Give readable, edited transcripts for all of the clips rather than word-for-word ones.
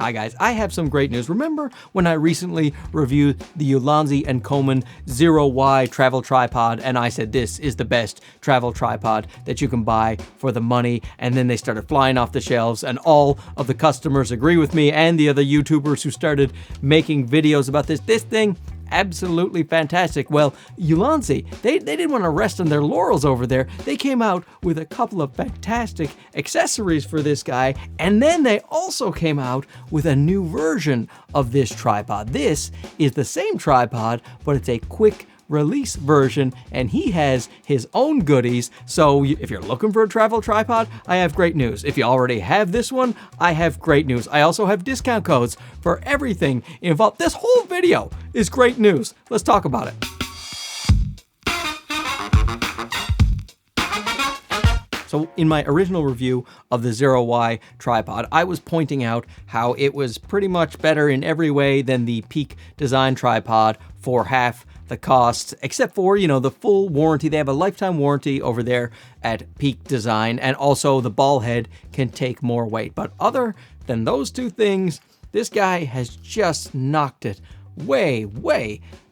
Hi guys, I have some great news. Remember when I recently reviewed the Ulanzi and Coman Zero Y travel tripod and I said this is the best travel tripod that you can buy for the money, and then they started flying off the shelves and all of the customers agree with me and the other YouTubers who started making videos about this thing, absolutely fantastic. Well, Ulanzi, they didn't want to rest on their laurels over there. They came out with a couple of fantastic accessories for this guy, and then they also came out with a new version of this tripod. This is the same tripod, but it's a quick release version, and he has his own goodies. So if you're looking for a travel tripod, I have great news. If you already have this one, I have great news. I also have discount codes for everything involved. This whole video is great news. Let's talk about it. So in my original review of the Zero Y tripod, I was pointing out how it was pretty much better in every way than the Peak Design tripod for half the cost, except for, you know, the full warranty. They have a lifetime warranty over there at Peak Design, and also the ball head can take more weight. But other than those two things, this guy has just knocked it way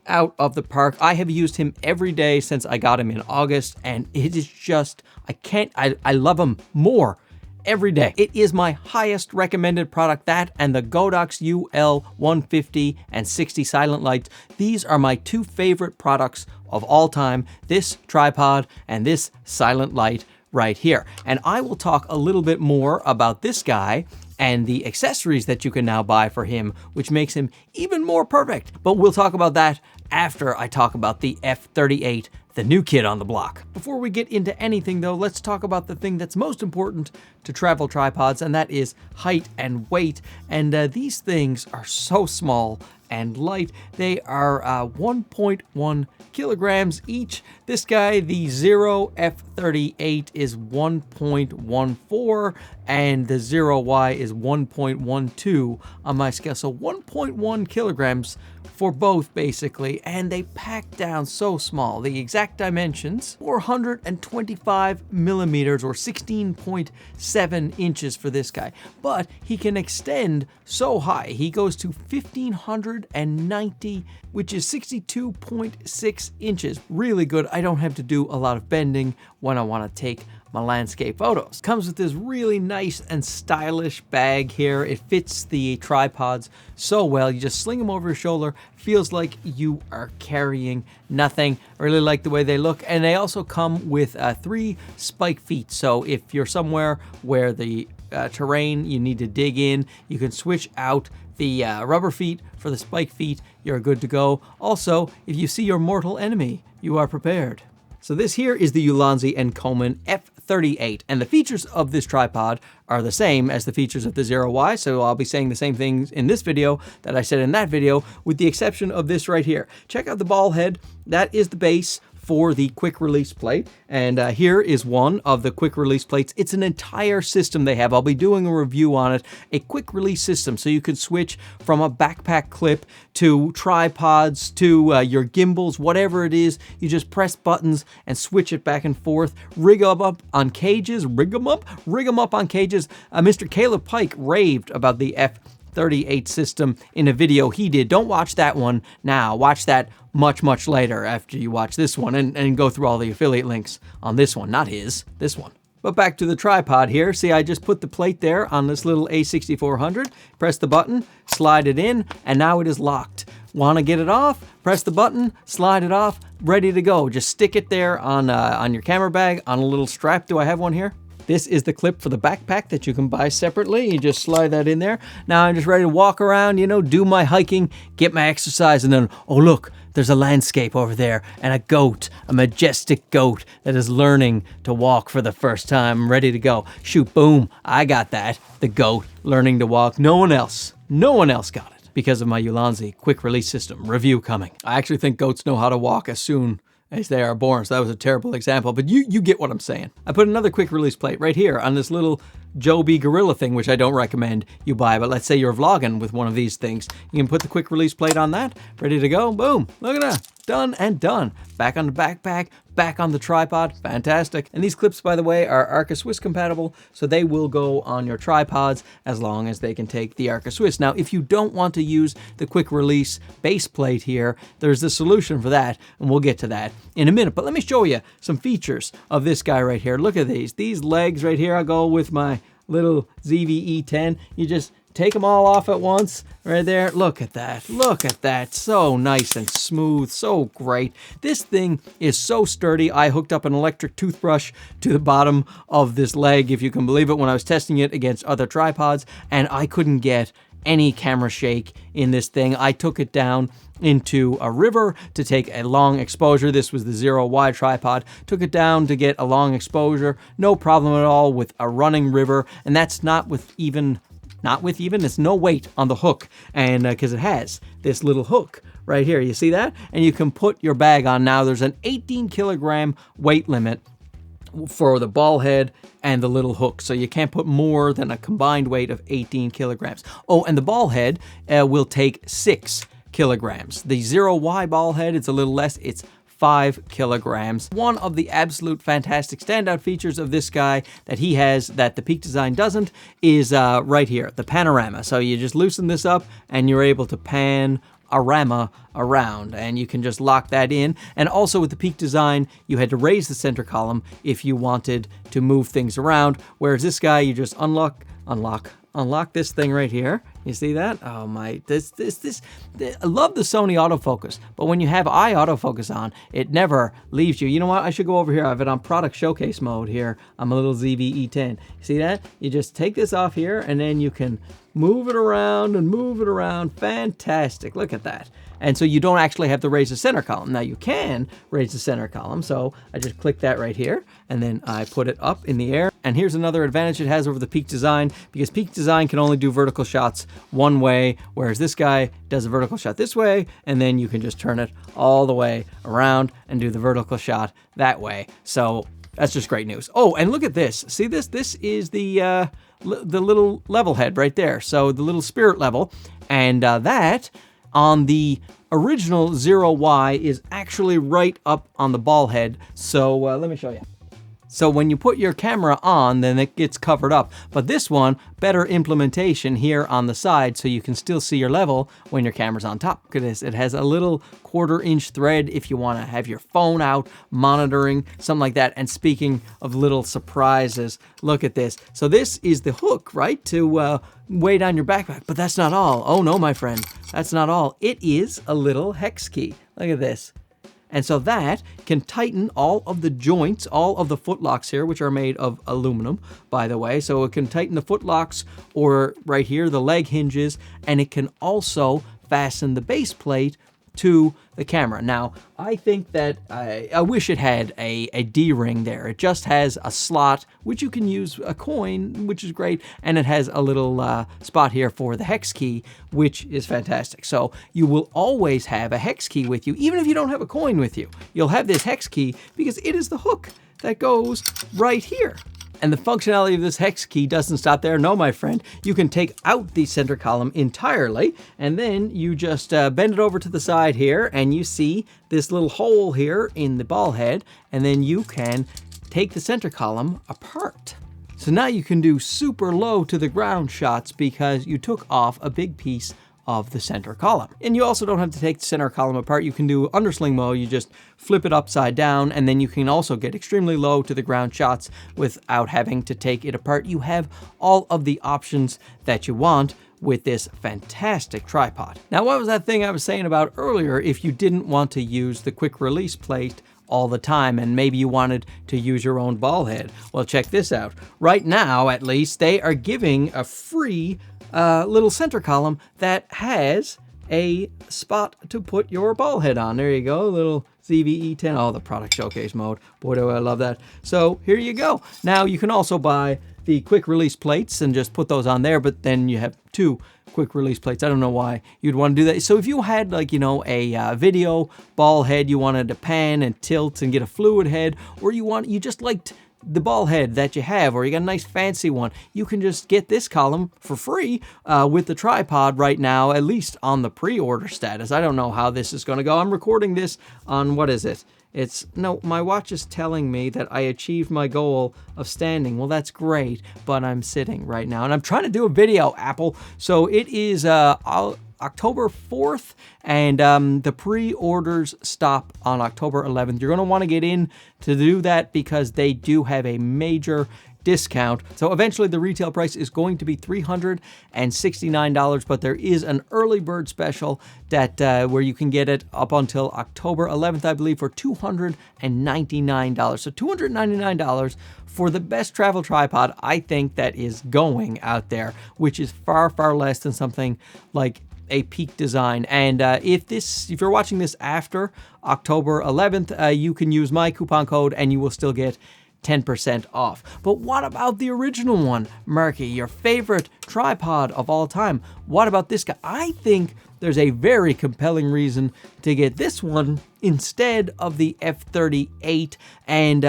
out of the park. I have used him every day since I got him in August, and it is just, I love him more every day. It is my highest recommended product, that and the Godox UL150 and 60 silent lights. These are my two favorite products of all time, this tripod and this silent light right here. And I will talk a little bit more about this guy and the accessories that you can now buy for him, which makes him even more perfect. But we'll talk about that after I talk about the F38, the new kid on the block. Before we get into anything though, let's talk about the thing that's most important to travel tripods, and that is height and weight. And these things are so small and light. They are 1.1 kilograms each. This guy, the Zero F38, is 1.14, and the Zero Y is 1.12 on my scale. So 1.1 kilograms for both, basically, and they pack down so small. The exact dimensions, 425 millimeters or 16.7 inches for this guy, but he can extend so high. He goes to 1,590, which is 62.6 inches. Really good. I don't have to do a lot of bending when I want to take my landscape photos. Comes with this really nice and stylish bag here. It fits the tripods so well. You just sling them over your shoulder. Feels like you are carrying nothing. I really like the way they look. And they also come with 3 spike feet. So if you're somewhere where the terrain you need to dig in, you can switch out the rubber feet for the spike feet. You're good to go. Also, if you see your mortal enemy, you are prepared. So this here is the Ulanzi and Coman F38, and the features of this tripod are the same as the features of the Zero Y, so I'll be saying the same things in this video that I said in that video, with the exception of this right here. Check out the ball head. That is the base for the quick release plate, and here is one of the quick release plates. It's an entire system they have. I'll be doing a review on it. A quick release system, so you can switch from a backpack clip to tripods to your gimbals, whatever it is. You just press buttons and switch it back and forth. Rig them up on cages. Rig them up on cages. Mr. Caleb Pike raved about the F38 system in a video he did. Don't watch that one now. Watch that much later after you watch this one, and go through all the affiliate links on this one, not his, this one. But back to the tripod here. See, I just put the plate there on this little A6400, press the button, slide it in, and now it is locked. Want to get it off? Press the button, slide it off, ready to go. Just stick it there on your camera bag, on a little strap. Do I have one here? This is the clip for the backpack that you can buy separately. You just slide that in there. Now I'm just ready to walk around, you know, do my hiking, get my exercise, and then, oh look, there's a landscape over there and a goat, a majestic goat that is learning to walk for the first time. I'm ready to go. Shoot, boom, I got that. The goat learning to walk. No one else got it because of my Ulanzi quick release system review coming. I actually think goats know how to walk as soon as they are born, so that was a terrible example, but you get what I'm saying. I put another quick release plate right here on this little Joby Gorilla thing, which I don't recommend you buy, but let's say you're vlogging with one of these things. You can put the quick release plate on that, ready to go, boom, look at that, done and done. Back on the backpack, back on the tripod. Fantastic. And these clips, by the way, are Arca Swiss compatible, so they will go on your tripods as long as they can take the Arca Swiss. Now, if you don't want to use the quick release base plate here, there's a solution for that, and we'll get to that in a minute. But let me show you some features of this guy right here. Look at these. These legs right here, I'll go with my little ZV-E10. You just take them all off at once right there. Look at that. Look at that. So nice and smooth. So great. This thing is so sturdy. I hooked up an electric toothbrush to the bottom of this leg, if you can believe it, when I was testing it against other tripods, and I couldn't get any camera shake in this thing. I took it down into a river to take a long exposure. This was the Zero Y tripod. Took it down to get a long exposure. No problem at all with a running river, and that's not with even, it's no weight on the hook, and because it has this little hook right here. You see that? And you can put your bag on. Now there's an 18 kilogram weight limit for the ball head and the little hook, so you can't put more than a combined weight of 18 kilograms. Oh, and the ball head will take 6 kilograms. The Zero Y ball head, it's a little less, it's 5 kilograms. One of the absolute fantastic standout features of this guy that he has that the Peak Design doesn't is right here, the panorama. So you just loosen this up and you're able to pan a rama around, and you can just lock that in. And also with the Peak Design, you had to raise the center column if you wanted to move things around, whereas this guy, you just unlock this thing right here. You see that? Oh my, I love the Sony autofocus, but when you have eye autofocus on, it never leaves you. You know what? I should go over here. I have it on product showcase mode here. I'm a little ZV-E10. See that? You just take this off here, and then you can move it around and move it around. Fantastic. Look at that. And so you don't actually have to raise the center column. Now you can raise the center column. So I just click that right here, and then I put it up in the air. And here's another advantage it has over the Peak Design, because Peak Design can only do vertical shots one way, whereas this guy does a vertical shot this way, and then you can just turn it all the way around and do the vertical shot that way. So that's just great news. Oh, and look at this. See this? This is the little level head right there. So the little spirit level, and that on the original Zero Y is actually right up on the ball head. So let me show you. So when you put your camera on, then it gets covered up. But this one, better implementation here on the side, so you can still see your level when your camera's on top. Look at this. It has a little 1/4-inch thread if you want to have your phone out monitoring, something like that. And speaking of little surprises, look at this. So this is the hook, right, to weigh down your backpack. But that's not all. Oh no, my friend, that's not all. It is a little hex key. Look at this. And so that can tighten all of the joints, all of the foot locks here, which are made of aluminum, by the way. So it can tighten the foot locks, or right here, the leg hinges, and it can also fasten the base plate to the camera. Now, I think that I wish it had a D-ring there. It just has a slot, which you can use a coin, which is great, and it has a little spot here for the hex key, which is fantastic. So you will always have a hex key with you, even if you don't have a coin with you. You'll have this hex key because it is the hook that goes right here. And the functionality of this hex key doesn't stop there. No, my friend, you can take out the center column entirely, and then you just bend it over to the side here, and you see this little hole here in the ball head, and then you can take the center column apart. So now you can do super low to the ground shots because you took off a big piece of the center column. And you also don't have to take the center column apart. You can do undersling mode. You just flip it upside down, and then you can also get extremely low to the ground shots without having to take it apart. You have all of the options that you want with this fantastic tripod. Now, what was that thing I was saying about earlier? If you didn't want to use the quick release plate all the time, and maybe you wanted to use your own ball head. Well, check this out. Right now, at least, they are giving a free little center column that has a spot to put your ball head on. There you go, little ZV-E10. Oh, the product showcase mode. Boy, do I love that. So here you go. Now you can also buy the quick release plates and just put those on there, but then you have 2 quick release plates. I don't know why you'd want to do that. So if you had, like, you know, a video ball head you wanted to pan and tilt and get a fluid head, or you just liked the ball head that you have, or you got a nice fancy one, you can just get this column for free with the tripod right now, at least on the pre-order status. I don't know how this is going to go. I'm recording this on, what is it? No, my watch is telling me that I achieved my goal of standing. Well, that's great, but I'm sitting right now. And I'm trying to do a video, Apple. So it is October 4th, and the pre-orders stop on October 11th. You're going to want to get in to do that because they do have a major discount. So eventually the retail price is going to be $369, but there is an early bird special that where you can get it up until October 11th, I believe, for $299. So $299 for the best travel tripod, I think, that is going out there, which is far, far less than something like a Peak Design. And if you're watching this after October 11th, you can use my coupon code and you will still get 10% off. But what about the original one, Marky, your favorite tripod of all time? What about this guy? I think there's a very compelling reason to get this one instead of the F38. And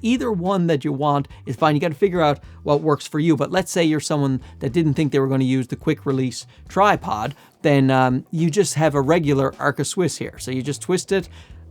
either one that you want is fine. You got to figure out what works for you. But let's say you're someone that didn't think they were going to use the quick release tripod, then you just have a regular Arca Swiss here. So you just twist it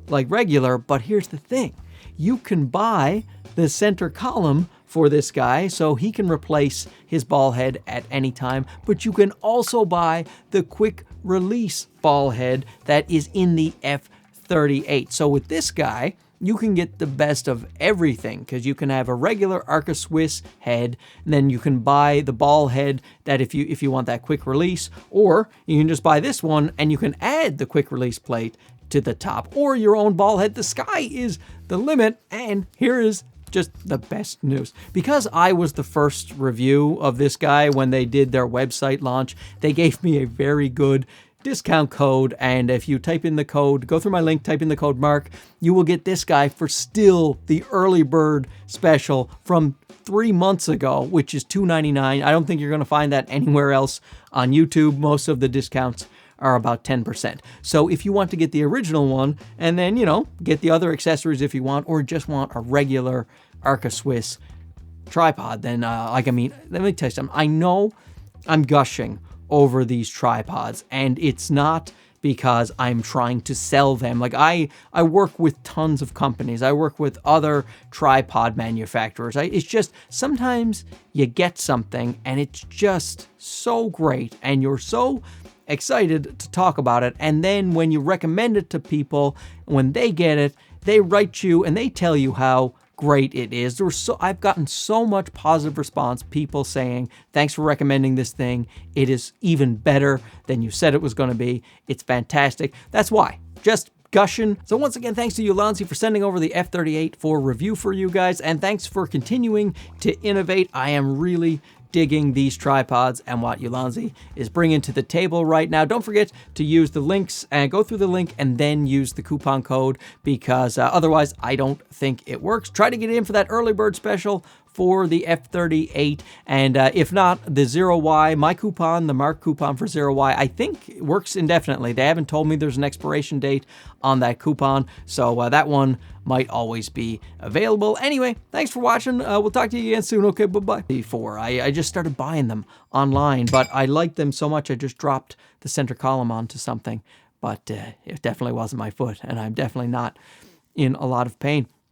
like regular. But here's the thing. You can buy the center column for this guy so he can replace his ball head at any time, but you can also buy the quick release ball head that is in the F38. So with this guy, you can get the best of everything because you can have a regular Arca Swiss head, and then you can buy the ball head that if you want that quick release, or you can just buy this one and you can add the quick release plate to the top, or your own ball head. The sky is the limit. And here is just the best news. Because I was the first review of this guy when they did their website launch, they gave me a very good discount code. And if you type in the code, go through my link, type in the code Mark, you will get this guy for still the early bird special from 3 months ago, which is $299. I don't think you're going to find that anywhere else on YouTube. Most of the discounts are about 10%. So if you want to get the original one and then, get the other accessories if you want, or just want a regular Arca Swiss tripod, then let me tell you something. I know I'm gushing over these tripods, and it's not because I'm trying to sell them. Like I work with tons of companies. I work with other tripod manufacturers. It's just sometimes you get something and it's just so great and you're so excited to talk about it, and then when you recommend it to people, when they get it, they write you and they tell you how great it is. I've gotten so much positive response, people saying, thanks for recommending this thing. It is even better than you said it was going to be. It's fantastic. That's why. Just gushing. So once again, thanks to Ulanzi for sending over the F38 for review for you guys, and thanks for continuing to innovate. I am really digging these tripods and what Ulanzi is bringing to the table right now. Don't forget to use the links and go through the link and then use the coupon code, because otherwise I don't think it works. Try to get in for that early bird special for the F38, and if not, the Zero Y, my coupon, the Mark coupon for Zero Y, I think works indefinitely. They haven't told me there's an expiration date on that coupon, so that one might always be available. Anyway, thanks for watching. We'll talk to you again soon. Okay, bye-bye. I just started buying them online, but I liked them so much I just dropped the center column onto something, but it definitely wasn't my foot, and I'm definitely not in a lot of pain.